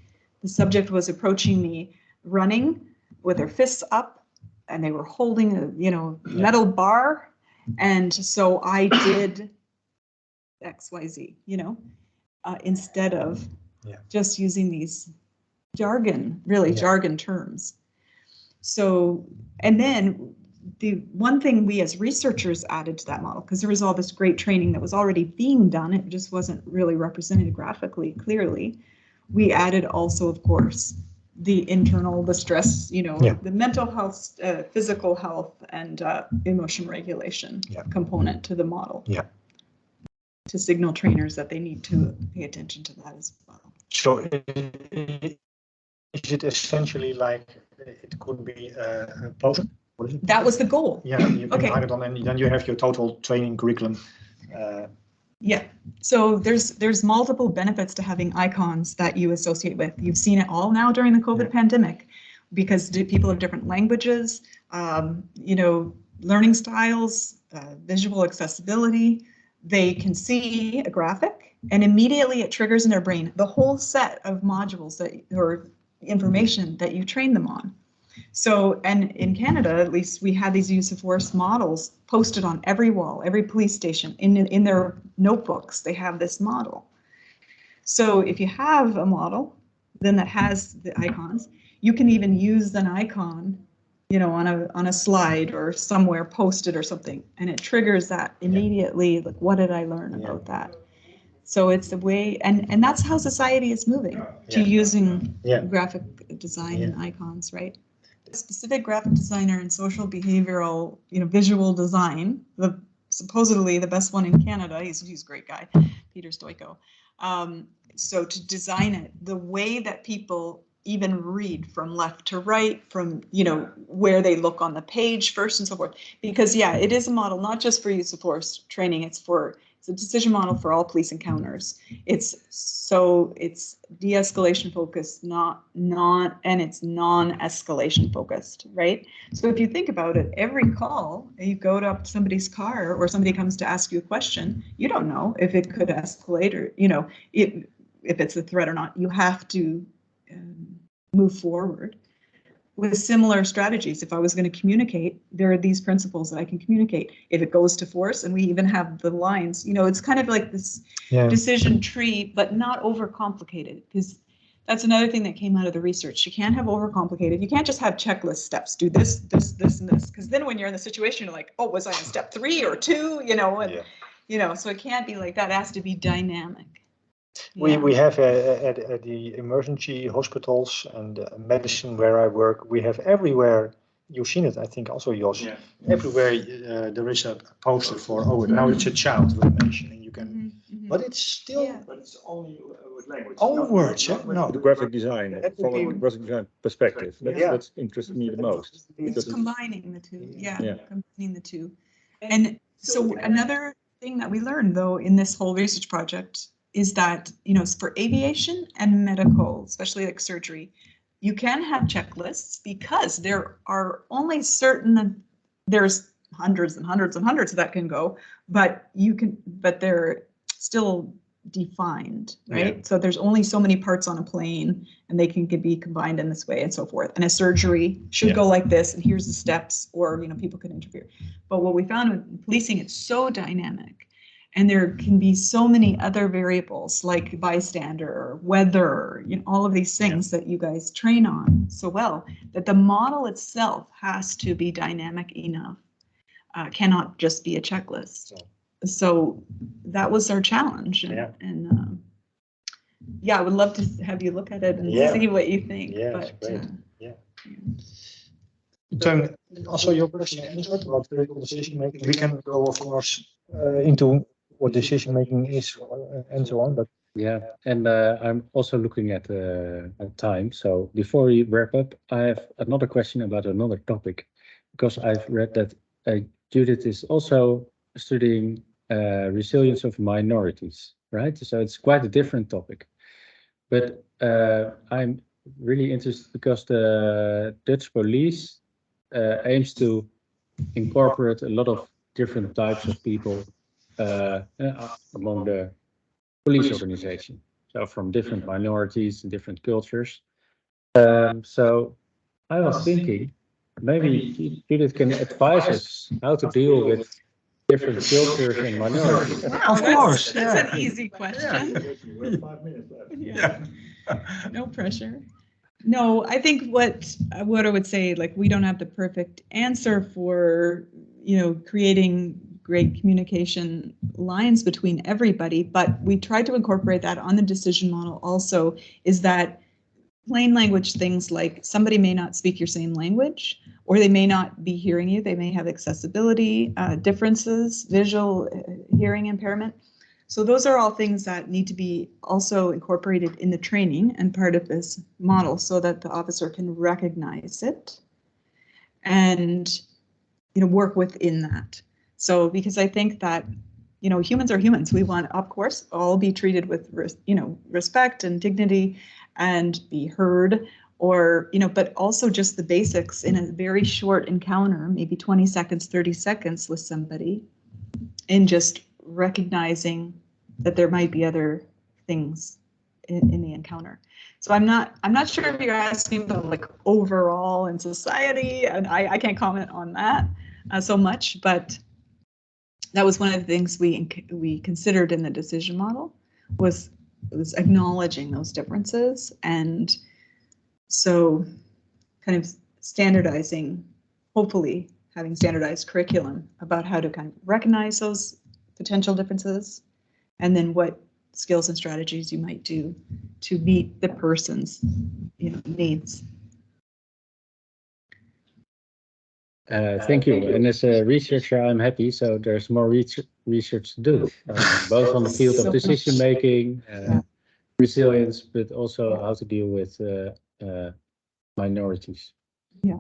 the subject was approaching me running with their fists up, and they were holding a, you know, metal bar, and so I did XYZ, you know, instead of just using these jargon, jargon terms. So, and then the one thing we as researchers added to that model, because there was all this great training that was already being done, it just wasn't really represented graphically clearly. We added also, of course, the internal, the stress, you know, the mental health, physical health, and emotion regulation component to the model. Yeah. To signal trainers that they need to pay attention to that as well. So is it essentially like it could be both What is it? That was the goal. Yeah, you Okay. combine it on, and then you have your total training curriculum. Yeah, so there's multiple benefits to having icons that you associate with. You've seen it all now during the COVID pandemic, because people have different languages, learning styles, visual accessibility. They can see a graphic, and immediately it triggers in their brain the whole set of modules or information that you train them on. So, and in Canada, at least, we had these use of force models posted on every wall, every police station, in their notebooks. They have this model. So if you have a model, then that has the icons, you can even use an icon, on a slide or somewhere posted or something, and it triggers that immediately. Like, what did I learn about that? So it's the way, and that's how society is moving to using graphic design and icons, right? Specific graphic designer in social behavioral, visual design, supposedly the best one in Canada. He's a great guy, Peter Stoiko. So to design it, the way that people even read from left to right, from where they look on the page first and so forth, because it is a model not just for use of force training. It's a decision model for all police encounters. It's de-escalation focused, and it's non-escalation focused, right? So if you think about it, every call, you go up to somebody's car or somebody comes to ask you a question, you don't know if it could escalate or, if it's a threat or not. You have to move forward with similar strategies. If I was going to communicate, there are these principles that I can communicate. If it goes to force, and we even have the lines, it's kind of like this decision tree, but not overcomplicated, because that's another thing that came out of the research. You can't have overcomplicated. You can't just have checklist steps. Do this, this, this, and this, because then when you're in the situation, you're like, oh, was I in step 3 or 2? So it can't be like that. It has to be dynamic. We have at the emergency hospitals and medicine where I work, we have everywhere, you've seen it, I think also Jos, everywhere there is a poster for, now it's a child with a nation, and you can, but it's still, but it's only with language. All words, no. The graphic design, following the graphic design perspective, that's interests me the most. It's combining the two, combining the two. And so another thing that we learned, though, in this whole research project is that, for aviation and medical, especially like surgery, you can have checklists because there are only there's hundreds and hundreds and hundreds that can go, but they're still defined, right? Yeah. So there's only so many parts on a plane, and they can be combined in this way and so forth. And a surgery should go like this, and here's the steps, or, people can interfere. But what we found with policing, it's so dynamic. And there can be so many other variables like bystander, weather, all of these things that you guys train on so well, that the model itself has to be dynamic enough, cannot just be a checklist. So that was our challenge. And I would love to have you look at it and see what you think. Yeah, but, great. Teun, also your question answered about critical decision making. We can go, of course, into what decision making is and so on, but and I'm also looking at time. So before we wrap up, I have another question about another topic, because I've read that Judith is also studying resilience of minorities, right? So it's quite a different topic, but I'm really interested because the Dutch police aims to incorporate a lot of different types of people among the police organization, so from different minorities and different cultures. So I was thinking maybe Judith can advise us how to deal with different cultures and minorities. Of course, that's an easy question. We have 5 minutes left. No pressure. No, I think what I would say, like, we don't have the perfect answer for, creating great communication lines between everybody, but we tried to incorporate that on the decision model also, is that plain language things like somebody may not speak your same language, or they may not be hearing you, they may have accessibility differences, visual hearing impairment. So those are all things that need to be also incorporated in the training and part of this model so that the officer can recognize it. and work within that. So because I think that humans are humans. We want, of course, all be treated with respect and dignity and be heard, or but also just the basics in a very short encounter, maybe 20 seconds, 30 seconds with somebody, and just recognizing that there might be other things in the encounter. So I'm not sure if you're asking about like overall in society, and I can't comment on that so much, but that was one of the things we considered in the decision model was acknowledging those differences, and so kind of standardizing, hopefully having standardized curriculum about how to kind of recognize those potential differences, and then what skills and strategies you might do to meet the person's needs. Thank you. And as a researcher, I'm happy. So there's more research to do, both on the field of decision making, resilience, but also how to deal with minorities. Yeah.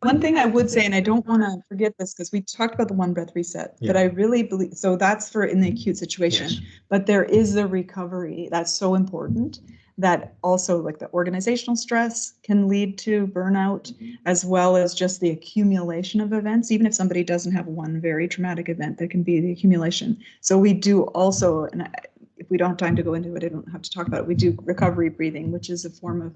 One thing I would say, and I don't want to forget this because we talked about the one breath reset, but I really believe, so that's for in the acute situation, but there is a recovery that's so important, that also like the organizational stress can lead to burnout, as well as just the accumulation of events. Even if somebody doesn't have one very traumatic event, there can be the accumulation. So we do also, and if we don't have time to go into it, I don't have to talk about it, we do recovery breathing, which is a form of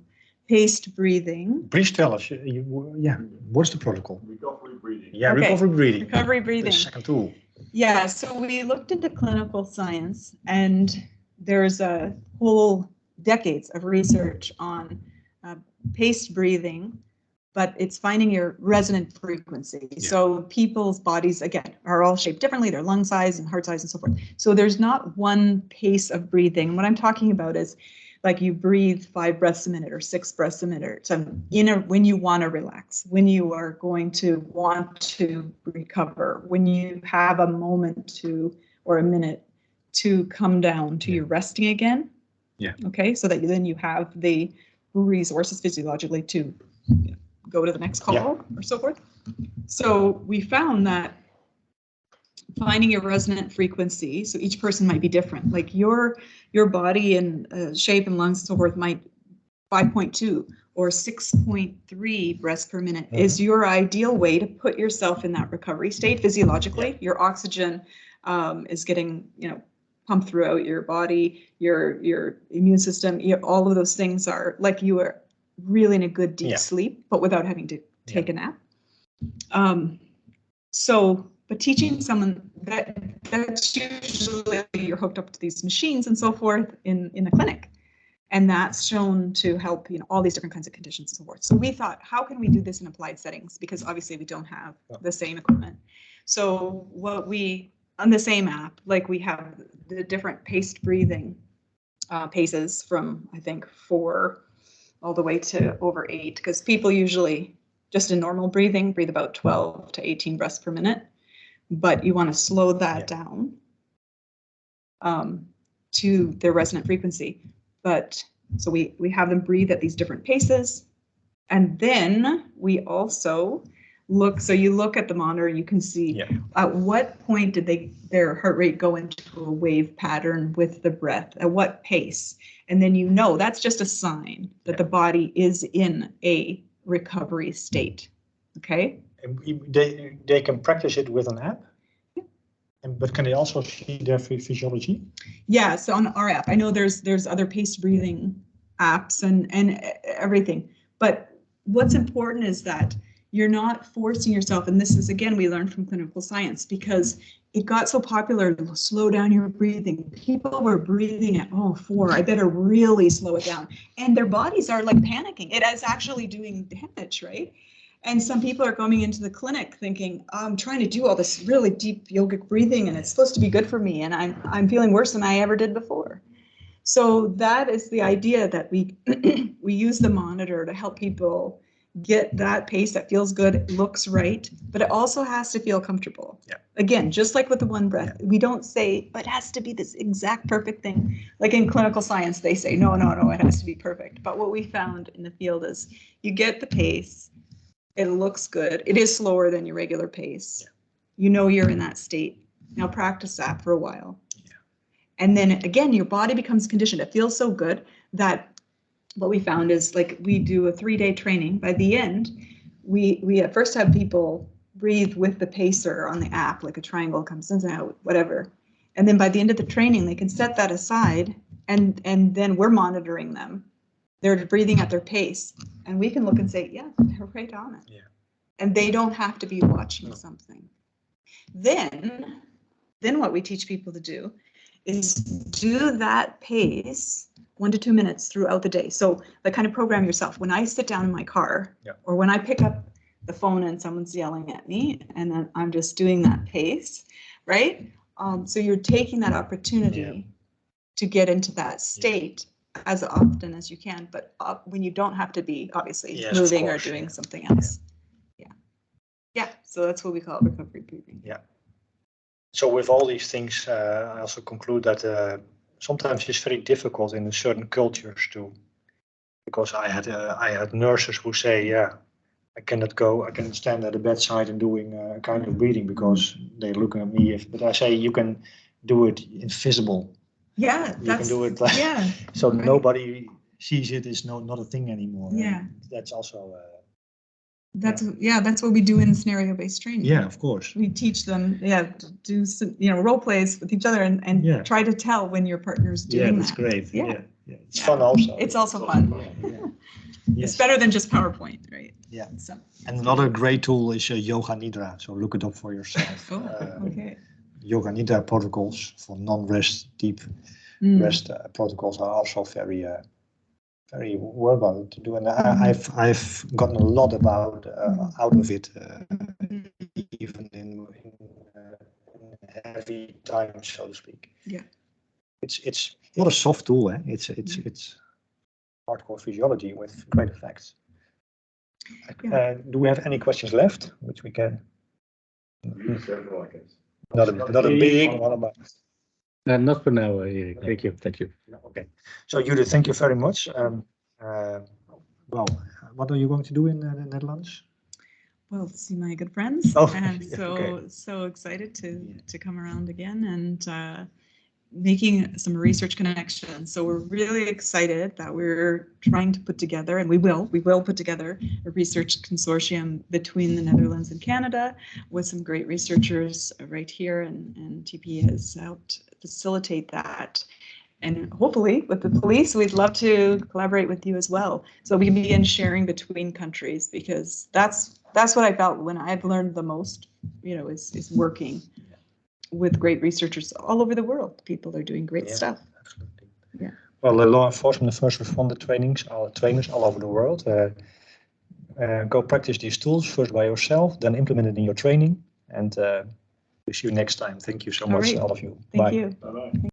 paced breathing. Please tell us, what's the protocol? Recovery breathing. Yeah, okay. Recovery breathing. Recovery breathing. The second tool. Yeah, so we looked into clinical science, and there's a whole decades of research on paced breathing, but it's finding your resonant frequency. Yeah. So people's bodies, again, are all shaped differently, their lung size and heart size and so forth. So there's not one pace of breathing. And what I'm talking about is like you breathe 5 breaths a minute or 6 breaths a minute. So when you want to relax, when you are going to want to recover, when you have a moment to, or a minute to come down to your resting again. Yeah. Okay. So that then you have the resources physiologically to go to the next call or so forth. So we found that finding your resonant frequency, so each person might be different, like your body and shape and lungs and so forth might 5.2 or 6.3 breaths per minute is your ideal way to put yourself in that recovery state physiologically. Your oxygen is getting pumped throughout your body, your immune system, all of those things are like you are really in a good deep sleep, but without having to take a nap. But teaching someone that's usually you're hooked up to these machines and so forth in the clinic. And that's shown to help, all these different kinds of conditions and so forth. So we thought, how can we do this in applied settings? Because obviously we don't have the same equipment. So on the same app, like we have the different paced breathing paces from, I think, 4 all the way to over 8, because people usually just in normal breathing breathe about 12 to 18 breaths per minute. But you want to slow that down to their resonant frequency. But so we have them breathe at these different paces. And then we also look, so you look at the monitor, you can see at what point did their heart rate go into a wave pattern with the breath, at what pace. And then that's just a sign that the body is in a recovery state. Okay. They can practice it with an app, but can they also see their physiology? Yeah, so on our app, I know there's other paced breathing apps and everything, but what's important is that you're not forcing yourself, and this is, again, we learned from clinical science, because it got so popular to slow down your breathing. People were breathing at 4, I better really slow it down. And their bodies are like panicking. It is actually doing damage, right? And some people are coming into the clinic thinking, I'm trying to do all this really deep yogic breathing and it's supposed to be good for me, and I'm feeling worse than I ever did before. So that is the idea, that we use the monitor to help people get that pace that feels good, looks right, but it also has to feel comfortable. Yeah. Again, just like with the one breath, we don't say, but it has to be this exact perfect thing. Like in clinical science, they say, no, it has to be perfect. But what we found in the field is you get the pace, It looks good. It is slower than your regular pace. Yeah. You know you're in that state. Now practice that for a while. Yeah. And then again, your body becomes conditioned. It feels so good that what we found is like we do a 3-day training. By the end, we at first have people breathe with the pacer on the app, like a triangle comes in and out, whatever. And then by the end of the training, they can set that aside and then we're monitoring them. They're breathing at their pace. And we can look and say, yeah, they're right on it. Yeah. And they don't have to be watching something. Then what we teach people to do is do that pace 1 to 2 minutes throughout the day. So like kind of program yourself. When I sit down in my car or when I pick up the phone and someone's yelling at me and then I'm just doing that pace, right? So you're taking that opportunity to get into that state as often as you can, but when you don't have to be obviously moving or doing something else. Yeah, so that's what we call recovery breathing. Yeah. So with all these things, I also conclude that sometimes it's very difficult in certain cultures too, because I had nurses who say, yeah, I can stand at the bedside and doing a kind of breathing because they're looking at me. But I say you can do it invisible. Yeah, you can do it like so right. Nobody sees it. It's not a thing anymore. Yeah, and that's also. That's what we do in scenario-based training. Yeah, of course. We teach them, to do some, role plays with each other and try to tell when your partner's doing that. Yeah, that's great. Yeah. It's fun also. It's also fun. Yes. It's better than just PowerPoint, right? Yeah. So. And another great tool is Yoga Nidra. So look it up for yourself. Okay. Yoga Nidra protocols for non-rest, deep rest protocols are also very worthwhile to do, and I've gotten a lot about out of it, even in heavy times, so to speak. Yeah, it's not a soft tool, eh? It's hardcore physiology with great effects. Do we have any questions left, which we can? Not a big one about. Not for now, Erik. Thank you. Okay. So Judith, thank you very much. Well, what are you going to do in the Netherlands? Well, see my good friends. And so excited to come around again and making some research connections. So we're really excited that we're trying to put together, and we will put together a research consortium between the Netherlands and Canada with some great researchers right here, and TP has helped facilitate that. And hopefully with the police, we'd love to collaborate with you as well. So we can begin sharing between countries, because that's what I felt when I've learned the most, is working with great researchers all over the world. People are doing great stuff. Absolutely. Yeah. Well, the law enforcement and first responder trainings are trainers all over the world. Go practice these tools first by yourself, then implement it in your training. And we'll see you next time. Thank you so much, all of you. Thank Bye. you. Bye-bye.